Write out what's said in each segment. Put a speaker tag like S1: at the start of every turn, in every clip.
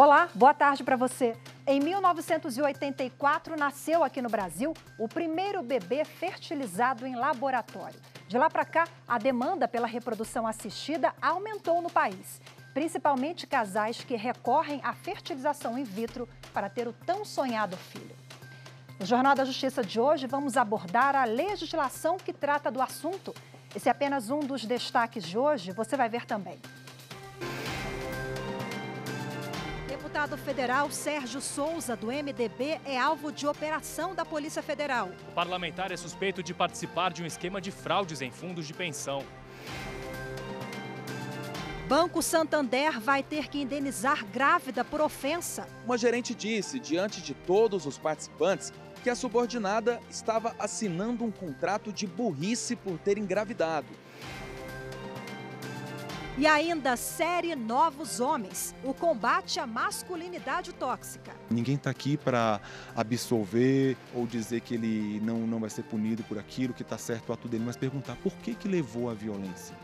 S1: Olá, boa tarde para você. Em 1984, nasceu aqui no Brasil o primeiro bebê fertilizado em laboratório. De lá para cá, a demanda pela reprodução assistida aumentou no país, principalmente casais que recorrem à fertilização in vitro para ter o tão sonhado filho. No Jornal da Justiça de hoje, vamos abordar a legislação que trata do assunto. Esse é apenas um dos destaques de hoje, você vai ver também. O deputado federal Sérgio Souza, do MDB, é alvo de operação da Polícia Federal.
S2: O parlamentar é suspeito de participar de um esquema de fraudes em fundos de pensão.
S1: Banco Santander vai ter que indenizar grávida por ofensa.
S3: Uma gerente disse, diante de todos os participantes, que a subordinada estava assinando um contrato de burrice por ter engravidado.
S1: E ainda série Novos Homens, o combate à masculinidade tóxica.
S4: Ninguém está aqui para absolver ou dizer que ele não vai ser punido por aquilo, que está certo o ato dele, mas perguntar por que levou à violência.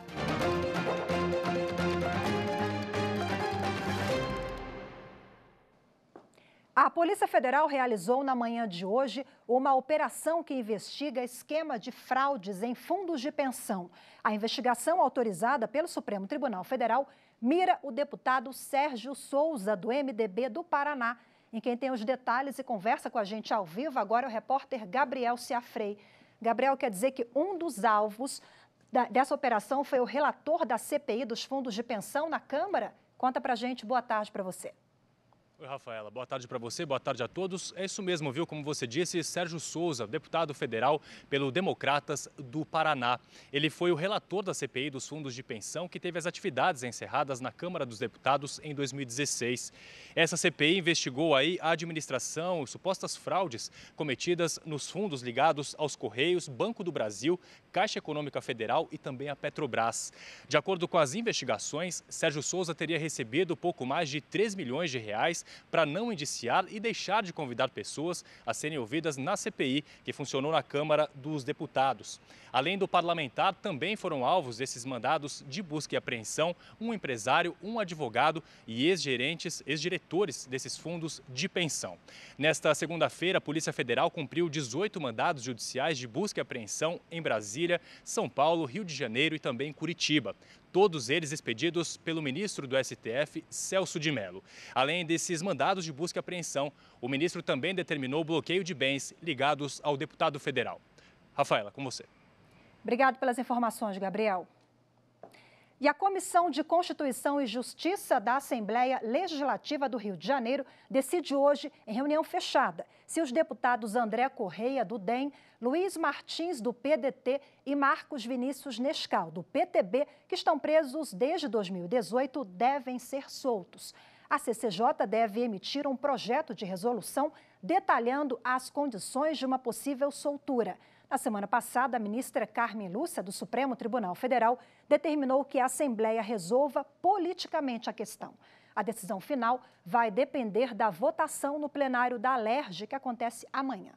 S1: A Polícia Federal realizou na manhã de hoje uma operação que investiga esquema de fraudes em fundos de pensão. A investigação, autorizada pelo Supremo Tribunal Federal, mira o deputado Sérgio Souza, do MDB do Paraná. Em quem tem os detalhes e conversa com a gente ao vivo agora é o repórter Gabriel Ciafrei. Gabriel, quer dizer que um dos alvos dessa operação foi o relator da CPI dos fundos de pensão na Câmara? Conta pra gente, boa tarde para você.
S2: Oi, Rafaela. Boa tarde para você, boa tarde a todos. É isso mesmo, viu? Como você disse, Sérgio Souza, deputado federal pelo Democratas do Paraná. Ele foi o relator da CPI dos fundos de pensão que teve as atividades encerradas na Câmara dos Deputados em 2016. Essa CPI investigou aí a administração e supostas fraudes cometidas nos fundos ligados aos Correios, Banco do Brasil, Caixa Econômica Federal e também a Petrobras. De acordo com as investigações, Sérgio Souza teria recebido pouco mais de 3 milhões de reais para não indiciar e deixar de convidar pessoas a serem ouvidas na CPI, que funcionou na Câmara dos Deputados. Além do parlamentar, também foram alvos desses mandados de busca e apreensão um empresário, um advogado e ex-diretores desses fundos de pensão. Nesta segunda-feira, a Polícia Federal cumpriu 18 mandados judiciais de busca e apreensão em Brasília, São Paulo, Rio de Janeiro e também Curitiba. Todos eles expedidos pelo ministro do STF, Celso de Mello. Além desses mandados de busca e apreensão, o ministro também determinou o bloqueio de bens ligados ao deputado federal. Rafaela, com você.
S1: Obrigado pelas informações, Gabriel. E a Comissão de Constituição e Justiça da Assembleia Legislativa do Rio de Janeiro decide hoje, em reunião fechada, se os deputados André Correia, do DEM, Luiz Martins, do PDT e Marcos Vinícius Nescau, do PTB, que estão presos desde 2018, devem ser soltos. A CCJ deve emitir um projeto de resolução detalhando as condições de uma possível soltura. Na semana passada, a ministra Carmen Lúcia, do Supremo Tribunal Federal, determinou que a Assembleia resolva politicamente a questão. A decisão final vai depender da votação no plenário da Alerj, que acontece amanhã.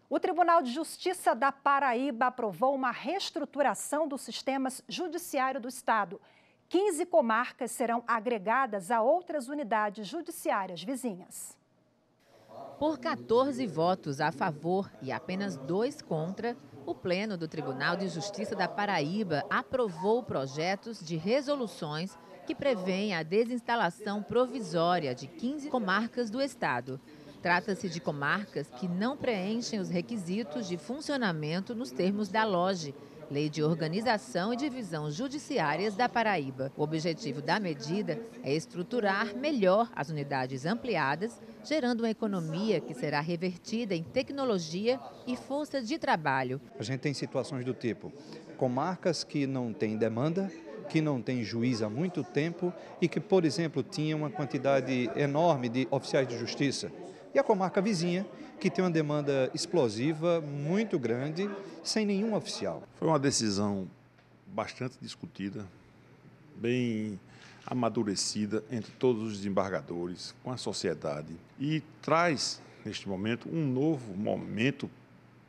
S1: O Tribunal de Justiça da Paraíba aprovou uma reestruturação dos sistemas judiciário do Estado. 15 comarcas serão agregadas a outras unidades judiciárias vizinhas.
S5: Por 14 votos a favor e apenas 2 contra, o Pleno do Tribunal de Justiça da Paraíba aprovou projetos de resoluções que prevêem a desinstalação provisória de 15 comarcas do Estado. Trata-se de comarcas que não preenchem os requisitos de funcionamento nos termos da LOGE, Lei de Organização e Divisão Judiciárias da Paraíba. O objetivo da medida é estruturar melhor as unidades ampliadas, gerando uma economia que será revertida em tecnologia e força de trabalho.
S6: A gente tem situações do tipo comarcas que não têm demanda, que não têm juiz há muito tempo e que, por exemplo, tinham uma quantidade enorme de oficiais de justiça. E a comarca vizinha, que tem uma demanda explosiva muito grande, sem nenhum oficial.
S7: Foi uma decisão bastante discutida, bem amadurecida entre todos os desembargadores, com a sociedade, e traz, neste momento, um novo momento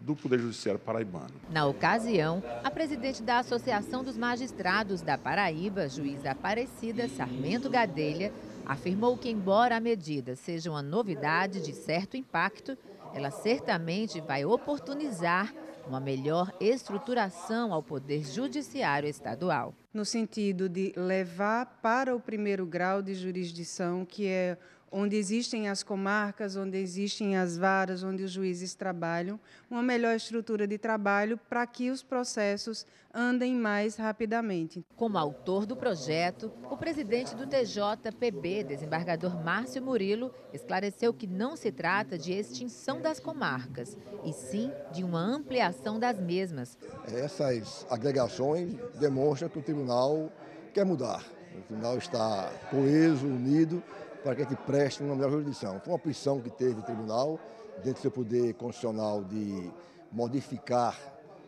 S7: do Poder Judiciário paraibano.
S5: Na ocasião, a presidente da Associação dos Magistrados da Paraíba, juíza Aparecida Sarmento Gadelha, Afirmou que, embora a medida seja uma novidade de certo impacto, ela certamente vai oportunizar uma melhor estruturação ao Poder Judiciário Estadual.
S8: No sentido de levar para o primeiro grau de jurisdição, que é onde existem as comarcas, onde existem as varas, onde os juízes trabalham, uma melhor estrutura de trabalho para que os processos andem mais rapidamente.
S5: Como autor do projeto, o presidente do TJPB, desembargador Márcio Murilo, esclareceu que não se trata de extinção das comarcas, e sim de uma ampliação das mesmas.
S9: Essas agregações demonstram que o tribunal quer mudar. O tribunal está coeso, unido, para que a gente preste uma melhor jurisdição. Foi uma opção que teve o tribunal, dentro do seu poder constitucional, de modificar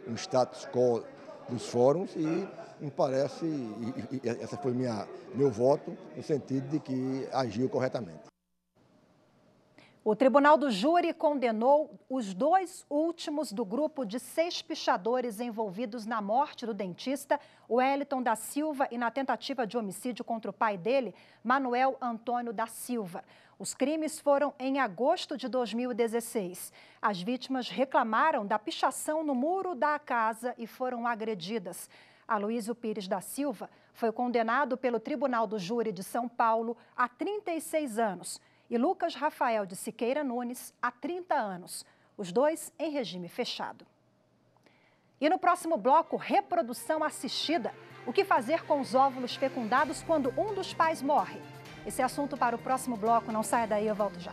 S9: o status quo dos fóruns e me parece, e essa foi meu voto, no sentido de que agiu corretamente.
S1: O Tribunal do Júri condenou os 2 últimos do grupo de 6 pichadores envolvidos na morte do dentista Wellington da Silva e na tentativa de homicídio contra o pai dele, Manuel Antônio da Silva. Os crimes foram em agosto de 2016. As vítimas reclamaram da pichação no muro da casa e foram agredidas. Aloísio Pires da Silva foi condenado pelo Tribunal do Júri de São Paulo a 36 anos. E Lucas Rafael de Siqueira Nunes, há 30 anos, os 2 em regime fechado. E no próximo bloco, reprodução assistida. O que fazer com os óvulos fecundados quando um dos pais morre? Esse é assunto para o próximo bloco, não saia daí, eu volto já.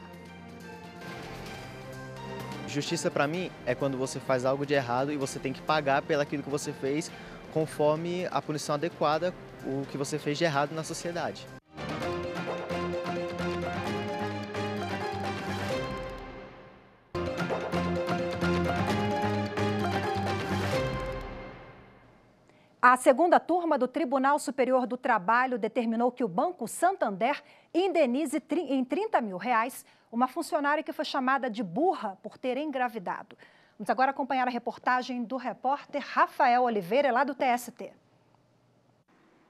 S10: Justiça para mim é quando você faz algo de errado e você tem que pagar pelo aquilo que você fez conforme a punição adequada, o que você fez de errado na sociedade.
S1: A segunda turma do Tribunal Superior do Trabalho determinou que o Banco Santander indenize em R$30 mil uma funcionária que foi chamada de burra por ter engravidado. Vamos agora acompanhar a reportagem do repórter Rafael Oliveira, lá do TST.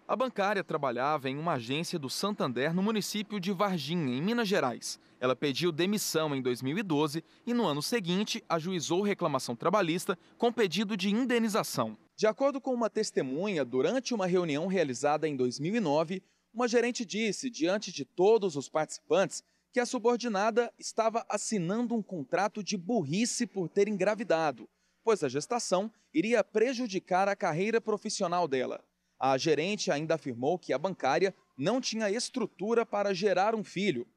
S3: A bancária trabalhava em uma agência do Santander no município de Varginha, em Minas Gerais. Ela pediu demissão em 2012 e, no ano seguinte, ajuizou reclamação trabalhista com pedido de indenização. De acordo com uma testemunha, durante uma reunião realizada em 2009, uma gerente disse, diante de todos os participantes, que a subordinada estava assinando um contrato de burrice por ter engravidado, pois a gestação iria prejudicar a carreira profissional dela. A gerente ainda afirmou que a bancária não tinha estrutura para gerar um filho.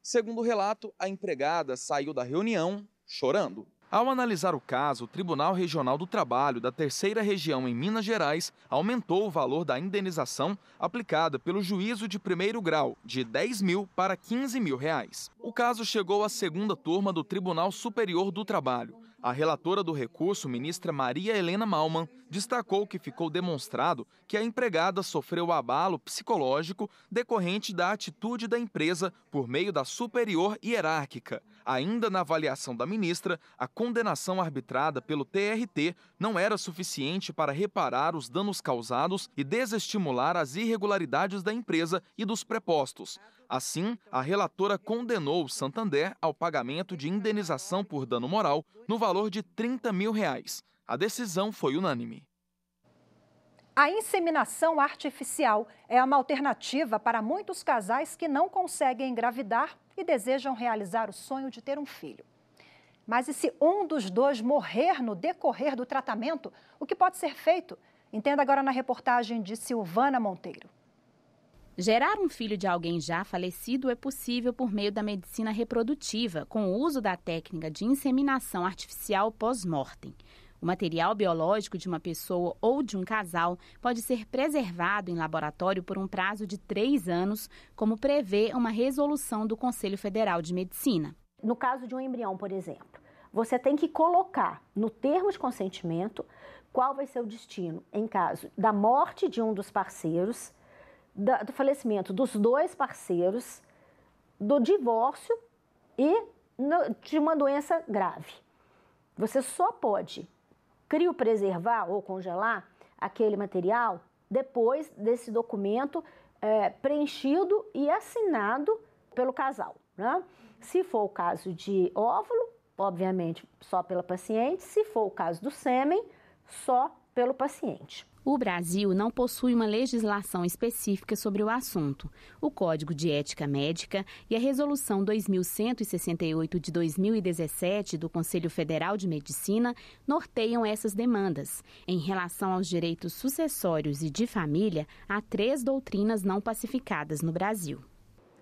S3: Segundo o relato, a empregada saiu da reunião chorando. Ao analisar o caso, o Tribunal Regional do Trabalho da 3ª Região em Minas Gerais aumentou o valor da indenização aplicada pelo juízo de primeiro grau, de R$10 mil para R$15 mil. O caso chegou à segunda turma do Tribunal Superior do Trabalho. A relatora do recurso, ministra Maria Helena Malman, destacou que ficou demonstrado que a empregada sofreu abalo psicológico decorrente da atitude da empresa por meio da superior hierárquica. Ainda na avaliação da ministra, a condenação arbitrada pelo TRT não era suficiente para reparar os danos causados e desestimular as irregularidades da empresa e dos prepostos. Assim, a relatora condenou o Santander ao pagamento de indenização por dano moral no valor de R$30 mil. A decisão foi unânime.
S1: A inseminação artificial é uma alternativa para muitos casais que não conseguem engravidar e desejam realizar o sonho de ter um filho. Mas e se um dos 2 morrer no decorrer do tratamento? O que pode ser feito? Entenda agora na reportagem de Silvana Monteiro.
S11: Gerar um filho de alguém já falecido é possível por meio da medicina reprodutiva, com o uso da técnica de inseminação artificial pós-mortem. O material biológico de uma pessoa ou de um casal pode ser preservado em laboratório por um prazo de 3 anos, como prevê uma resolução do Conselho Federal de Medicina.
S12: No caso de um embrião, por exemplo, você tem que colocar no termo de consentimento qual vai ser o destino em caso da morte de um dos parceiros, do falecimento dos 2 parceiros, do divórcio e de uma doença grave. Você só pode criopreservar ou congelar aquele material depois desse documento preenchido e assinado pelo casal, né? Se for o caso de óvulo, obviamente só pela paciente. Se for o caso do sêmen, só pelo paciente.
S11: O Brasil não possui uma legislação específica sobre o assunto. O Código de Ética Médica e a Resolução 2168 de 2017 do Conselho Federal de Medicina norteiam essas demandas. Em relação aos direitos sucessórios e de família, há 3 doutrinas não pacificadas no Brasil.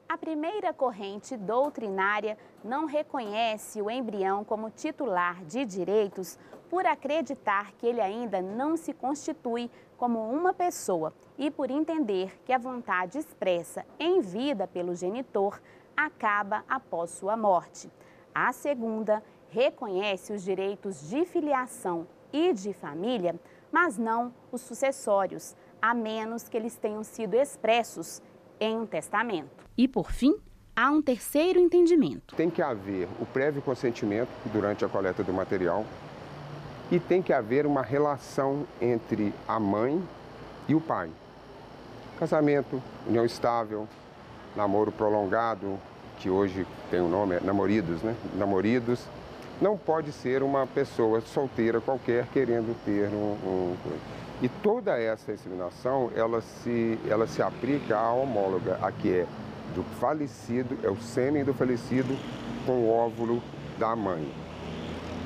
S13: A primeira corrente doutrinária não reconhece o embrião como titular de direitos por acreditar que ele ainda não se constitui como uma pessoa e por entender que a vontade expressa em vida pelo genitor acaba após sua morte. A segunda reconhece os direitos de filiação e de família, mas não os sucessórios, a menos que eles tenham sido expressos em um testamento.
S11: E, por fim, há um terceiro entendimento.
S14: Tem que haver o prévio consentimento durante a coleta do material e tem que haver uma relação entre a mãe e o pai. Casamento, união estável, namoro prolongado, que hoje tem o nome, é namoridos, né? Namoridos. Não pode ser uma pessoa solteira qualquer querendo ter E toda essa inseminação, ela se aplica à homóloga, a que é do falecido, é o sêmen do falecido com o óvulo da mãe.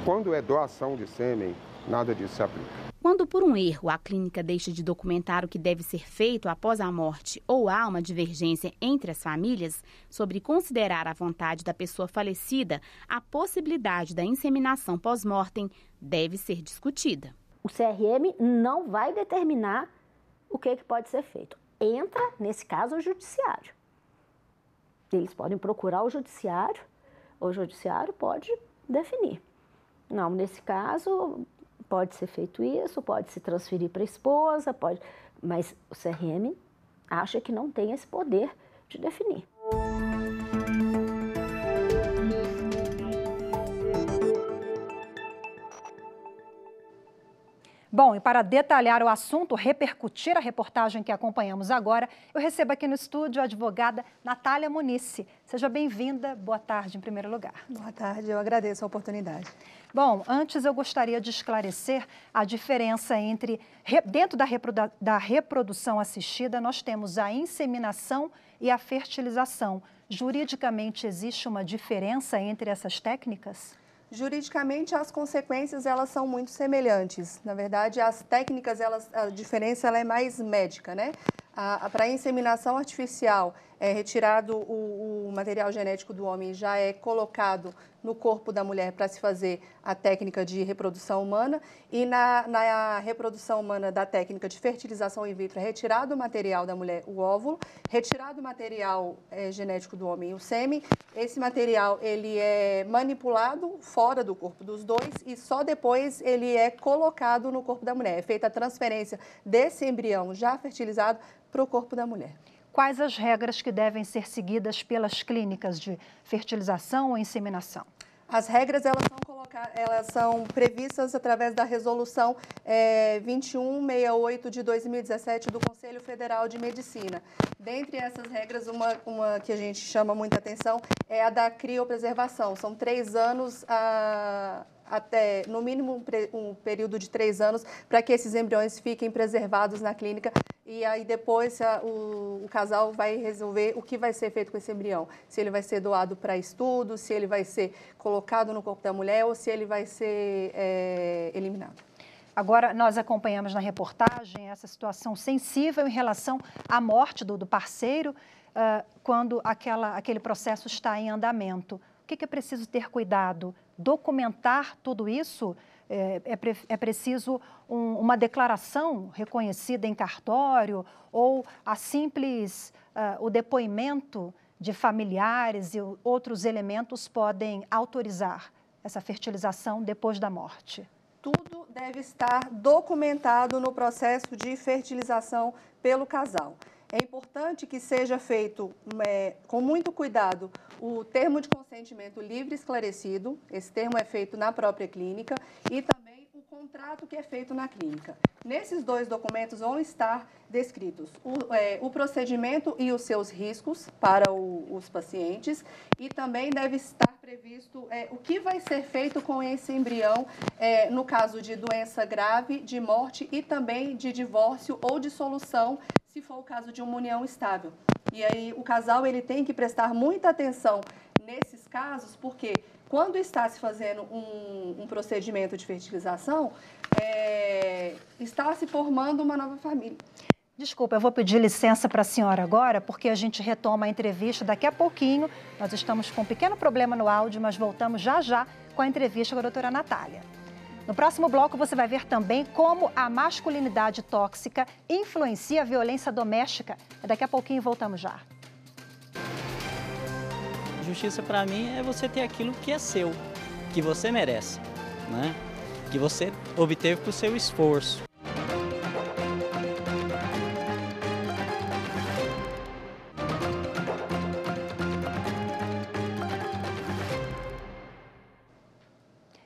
S14: Quando é doação de sêmen, nada disso se aplica.
S11: Quando por um erro a clínica deixa de documentar o que deve ser feito após a morte ou há uma divergência entre as famílias sobre considerar a vontade da pessoa falecida, a possibilidade da inseminação pós-mortem deve ser discutida.
S12: O CRM não vai determinar o que pode ser feito. Entra, nesse caso, o judiciário. Eles podem procurar o judiciário pode definir. Não, nesse caso, pode ser feito isso, pode se transferir para a esposa, pode, mas o CRM acha que não tem esse poder de definir.
S1: Bom, e para detalhar o assunto, repercutir a reportagem que acompanhamos agora, eu recebo aqui no estúdio a advogada Natália Munice. Seja bem-vinda, boa tarde em primeiro lugar.
S15: Boa tarde, eu agradeço a oportunidade.
S1: Bom, antes eu gostaria de esclarecer a diferença entre, dentro da reprodução assistida, nós temos a inseminação e a fertilização. Juridicamente, existe uma diferença entre essas técnicas?
S15: Juridicamente, as consequências elas são muito semelhantes. Na verdade, as técnicas, a diferença ela é mais médica, né? Para a inseminação artificial, é retirado o material genético do homem, já é colocado no corpo da mulher para se fazer a técnica de reprodução humana, e na reprodução humana da técnica de fertilização in vitro é retirado o material da mulher, o óvulo, retirado o material genético do homem, o sêmen. Esse material ele é manipulado fora do corpo dos dois e só depois ele é colocado no corpo da mulher. É feita a transferência desse embrião já fertilizado para o corpo da mulher.
S1: Quais as regras que devem ser seguidas pelas clínicas de fertilização ou inseminação?
S15: As regras elas são previstas através da Resolução 2168 de 2017 do Conselho Federal de Medicina. Dentre essas regras, uma que a gente chama muita atenção é a da criopreservação. São 3 anos até, no mínimo, um período de 3 anos para que esses embriões fiquem preservados na clínica. E aí depois o casal vai resolver o que vai ser feito com esse embrião. Se ele vai ser doado para estudo, se ele vai ser colocado no corpo da mulher ou se ele vai ser eliminado.
S1: Agora, nós acompanhamos na reportagem essa situação sensível em relação à morte do parceiro quando aquele processo está em andamento. O que é preciso ter cuidado? Documentar tudo isso? É preciso uma declaração reconhecida em cartório ou o depoimento de familiares e outros elementos podem autorizar essa fertilização depois da morte?
S15: Tudo deve estar documentado no processo de fertilização pelo casal. É importante que seja feito com muito cuidado o termo de consentimento livre e esclarecido. Esse termo é feito na própria clínica e também o contrato que é feito na clínica. Nesses 2 documentos vão estar descritos o procedimento e os seus riscos para os pacientes e também deve estar previsto o que vai ser feito com esse embrião no caso de doença grave, de morte e também de divórcio ou dissolução, se for o caso de uma união estável. E aí o casal ele tem que prestar muita atenção nesses casos, porque quando está se fazendo um procedimento de fertilização, está se formando uma nova família.
S1: Desculpa, eu vou pedir licença para a senhora agora, porque a gente retoma a entrevista daqui a pouquinho. Nós estamos com um pequeno problema no áudio, mas voltamos já já com a entrevista com a doutora Natália. No próximo bloco, você vai ver também como a masculinidade tóxica influencia a violência doméstica. Daqui a pouquinho voltamos já.
S16: Justiça para mim é você ter aquilo que é seu, que você merece, né? Que você obteve por seu esforço.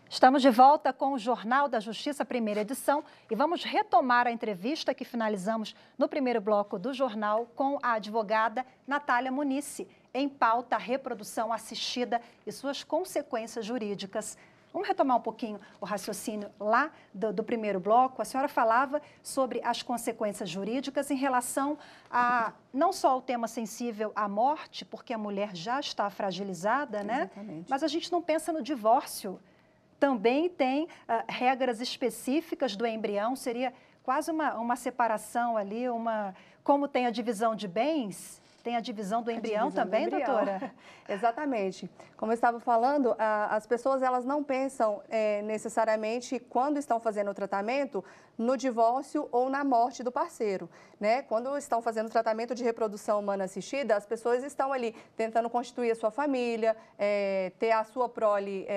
S1: Estamos de volta com o Jornal da Justiça, primeira edição, e vamos retomar a entrevista que finalizamos no primeiro bloco do jornal com a advogada Natália Muniz, em pauta a reprodução assistida e suas consequências jurídicas. Vamos retomar um pouquinho o raciocínio lá do primeiro bloco. A senhora falava sobre as consequências jurídicas em relação a não só o tema sensível à morte, porque a mulher já está fragilizada, né?
S15: Exatamente.
S1: Mas a gente não pensa no divórcio. Também tem regras específicas do embrião, seria quase uma separação ali, como tem a divisão de bens, tem a divisão do embrião também, doutora?
S15: Exatamente. Como eu estava falando, as pessoas elas não pensam necessariamente quando estão fazendo o tratamento no divórcio ou na morte do parceiro, né? Quando estão fazendo o tratamento de reprodução humana assistida, as pessoas estão ali tentando constituir a sua família, ter a sua prole,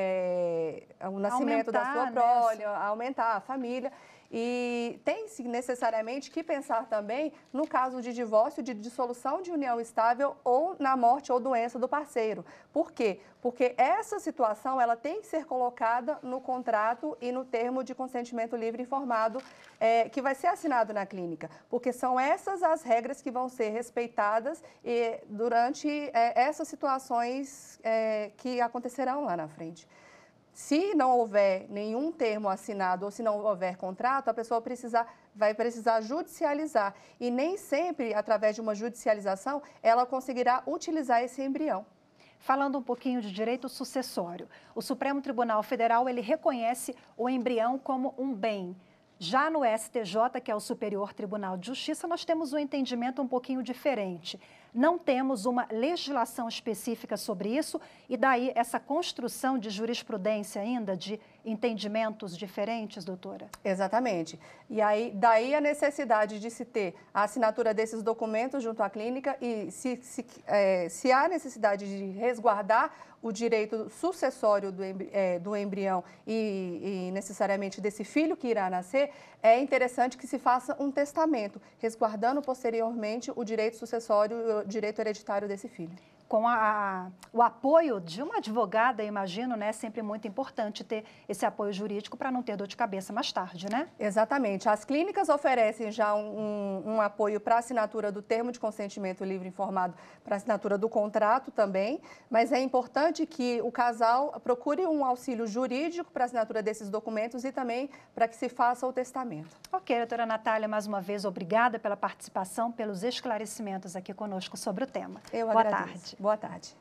S15: o nascimento da sua prole, aumentar a família. E tem-se necessariamente que pensar também no caso de divórcio, de dissolução de união estável ou na morte ou doença do parceiro. Por quê? Porque essa situação ela tem que ser colocada no contrato e no termo de consentimento livre informado que vai ser assinado na clínica. Porque são essas as regras que vão ser respeitadas durante essas situações que acontecerão lá na frente. Se não houver nenhum termo assinado ou se não houver contrato, a pessoa vai precisar judicializar. E nem sempre, através de uma judicialização, ela conseguirá utilizar esse embrião.
S1: Falando um pouquinho de direito sucessório, o Supremo Tribunal Federal ele reconhece o embrião como um bem. Já no STJ, que é o Superior Tribunal de Justiça, nós temos um entendimento um pouquinho diferente. Não temos uma legislação específica sobre isso e daí essa construção de jurisprudência ainda, de entendimentos diferentes, doutora?
S15: Exatamente. E aí, daí a necessidade de se ter a assinatura desses documentos junto à clínica e se há necessidade de resguardar o direito sucessório do embrião e necessariamente desse filho que irá nascer, é interessante que se faça um testamento, resguardando posteriormente o direito sucessório e o direito hereditário desse filho.
S1: Com o apoio de uma advogada, imagino, né? É sempre muito importante ter esse apoio jurídico para não ter dor de cabeça mais tarde, né?
S15: Exatamente. As clínicas oferecem já um apoio para a assinatura do termo de consentimento livre informado, para a assinatura do contrato também, mas é importante que o casal procure um auxílio jurídico para a assinatura desses documentos e também para que se faça o testamento.
S1: Ok, doutora Natália, mais uma vez, obrigada pela participação, pelos esclarecimentos aqui conosco sobre o tema.
S15: Boa tarde. Boa tarde.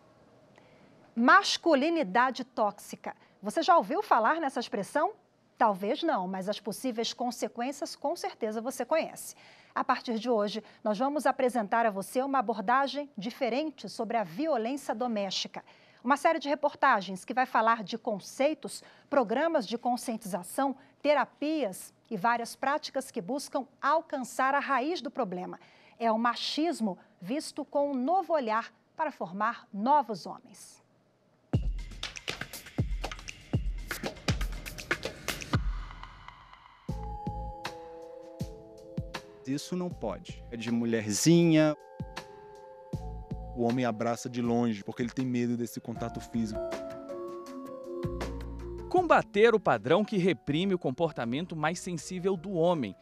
S1: Masculinidade tóxica. Você já ouviu falar nessa expressão? Talvez não, mas as possíveis consequências com certeza você conhece. A partir de hoje, nós vamos apresentar a você uma abordagem diferente sobre a violência doméstica. Uma série de reportagens que vai falar de conceitos, programas de conscientização, terapias e várias práticas que buscam alcançar a raiz do problema. É o machismo visto com um novo olhar para formar novos homens.
S4: Isso não pode. É de mulherzinha. O homem abraça de longe porque ele tem medo desse contato físico.
S17: Com combater o padrão que reprime o comportamento mais sensível do homem,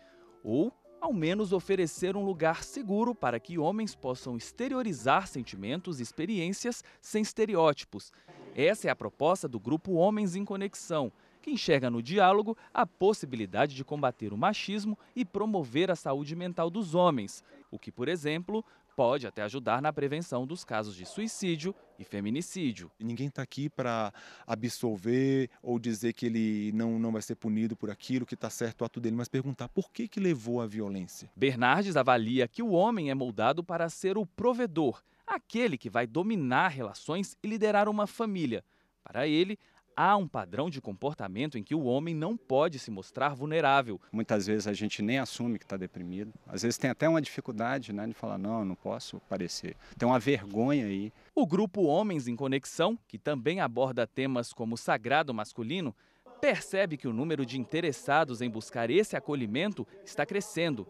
S17: ou, ao menos, oferecer um lugar seguro para que homens possam exteriorizar sentimentos e experiências sem estereótipos. Essa é a proposta do grupo Homens em Conexão, que enxerga no diálogo a possibilidade de combater o machismo e promover a saúde mental dos homens, o que, por exemplo, pode até ajudar na prevenção dos casos de suicídio e feminicídio.
S4: Ninguém está aqui para absolver ou dizer que ele não vai ser punido por aquilo, que está certo o ato dele, mas perguntar por que levou à violência.
S17: Bernardes avalia que o homem é moldado para ser o provedor, aquele que vai dominar relações e liderar uma família. Para ele, há um padrão de comportamento em que o homem não pode se mostrar vulnerável.
S18: Muitas vezes a gente nem assume que está deprimido. Às vezes tem até uma dificuldade, né, de falar, não, eu não posso parecer. Tem uma vergonha aí.
S17: O grupo Homens em Conexão, que também aborda temas como o sagrado masculino, percebe que o número de interessados em buscar esse acolhimento está crescendo.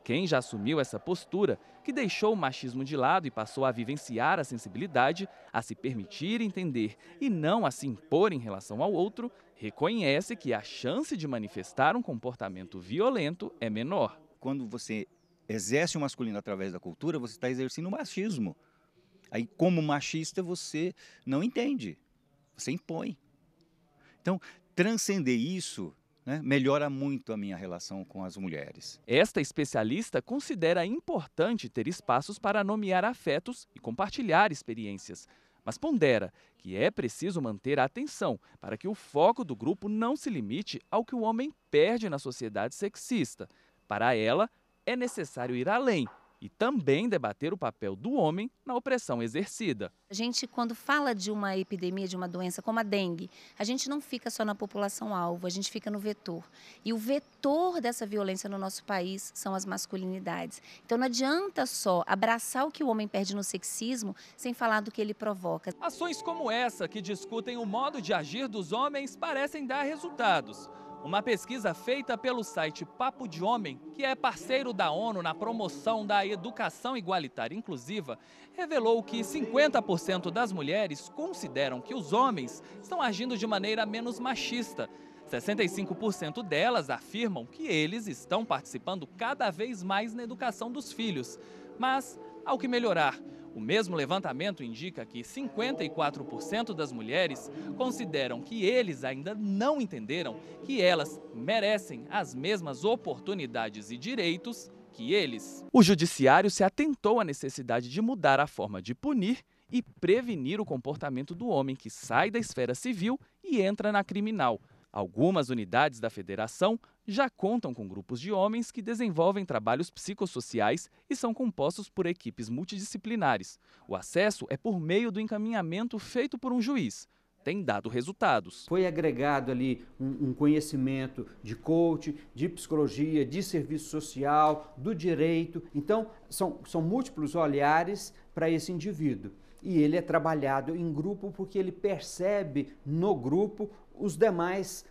S17: Quem já assumiu essa postura, que deixou o machismo de lado e passou a vivenciar a sensibilidade, a se permitir entender e não a se impor em relação ao outro, reconhece que a chance de manifestar um comportamento violento é menor.
S19: Quando você exerce o masculino através da cultura, você está exercendo o machismo. Aí, como machista, você não entende, você impõe. Então, transcender isso, né, melhora muito a minha relação com as mulheres.
S17: Esta especialista considera importante ter espaços para nomear afetos e compartilhar experiências, mas pondera que é preciso manter a atenção para que o foco do grupo não se limite ao que o homem perde na sociedade sexista. Para ela, é necessário ir além e também debater o papel do homem na opressão exercida.
S20: A gente, quando fala de uma epidemia, de uma doença como a dengue, a gente não fica só na população-alvo, a gente fica no vetor. E o vetor dessa violência no nosso país são as masculinidades. Então não adianta só abraçar o que o homem perde no sexismo sem falar do que ele provoca.
S17: Ações como essa, que discutem o modo de agir dos homens, parecem dar resultados. Uma pesquisa feita pelo site Papo de Homem, que é parceiro da ONU na promoção da educação igualitária e inclusiva, revelou que 50% das mulheres consideram que os homens estão agindo de maneira menos machista. 65% delas afirmam que eles estão participando cada vez mais na educação dos filhos. Mas, há o que melhorar. O mesmo levantamento indica que 54% das mulheres consideram que eles ainda não entenderam que elas merecem as mesmas oportunidades e direitos que eles. O judiciário se atentou à necessidade de mudar a forma de punir e prevenir o comportamento do homem que sai da esfera civil e entra na criminal. Algumas unidades da federação já contam com grupos de homens que desenvolvem trabalhos psicossociais e são compostos por equipes multidisciplinares. O acesso é por meio do encaminhamento feito por um juiz. Tem dado resultados.
S21: Foi agregado ali um conhecimento de coaching, de psicologia, de serviço social, do direito. Então, são múltiplos olhares para esse indivíduo. E ele é trabalhado em grupo porque ele percebe no grupo os demais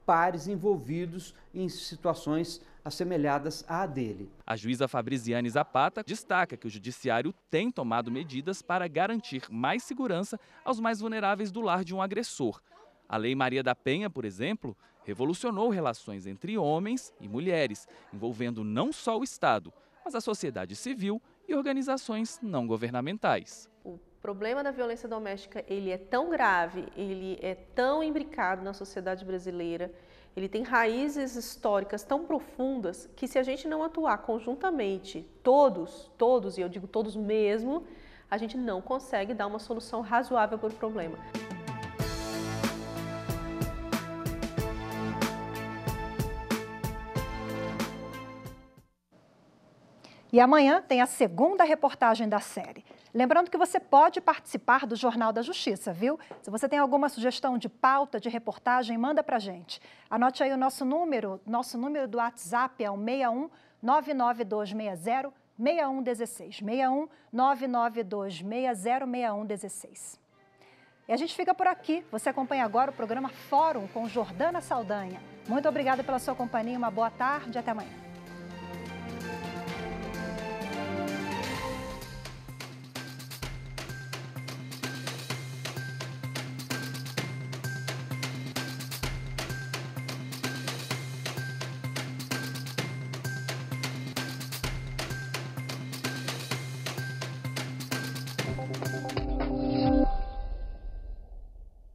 S21: pares envolvidos em situações assemelhadas à dele.
S17: A juíza Fabriciane Zapata destaca que o judiciário tem tomado medidas para garantir mais segurança aos mais vulneráveis do lar de um agressor. A Lei Maria da Penha, por exemplo, revolucionou relações entre homens e mulheres, envolvendo não só o Estado, mas a sociedade civil e organizações não governamentais.
S22: O problema da violência doméstica, ele é tão grave, ele é tão imbricado na sociedade brasileira, ele tem raízes históricas tão profundas que se a gente não atuar conjuntamente, todos, e eu digo todos mesmo, a gente não consegue dar uma solução razoável para o problema.
S1: E amanhã tem a segunda reportagem da série. Lembrando que você pode participar do Jornal da Justiça, viu? Se você tem alguma sugestão de pauta, de reportagem, manda pra gente. Anote aí o nosso número do WhatsApp é o 61 99260 6116. 61 99260 6116. E a gente fica por aqui. Você acompanha agora o programa Fórum com Jordana Saldanha. Muito obrigada pela sua companhia, uma boa tarde e até amanhã.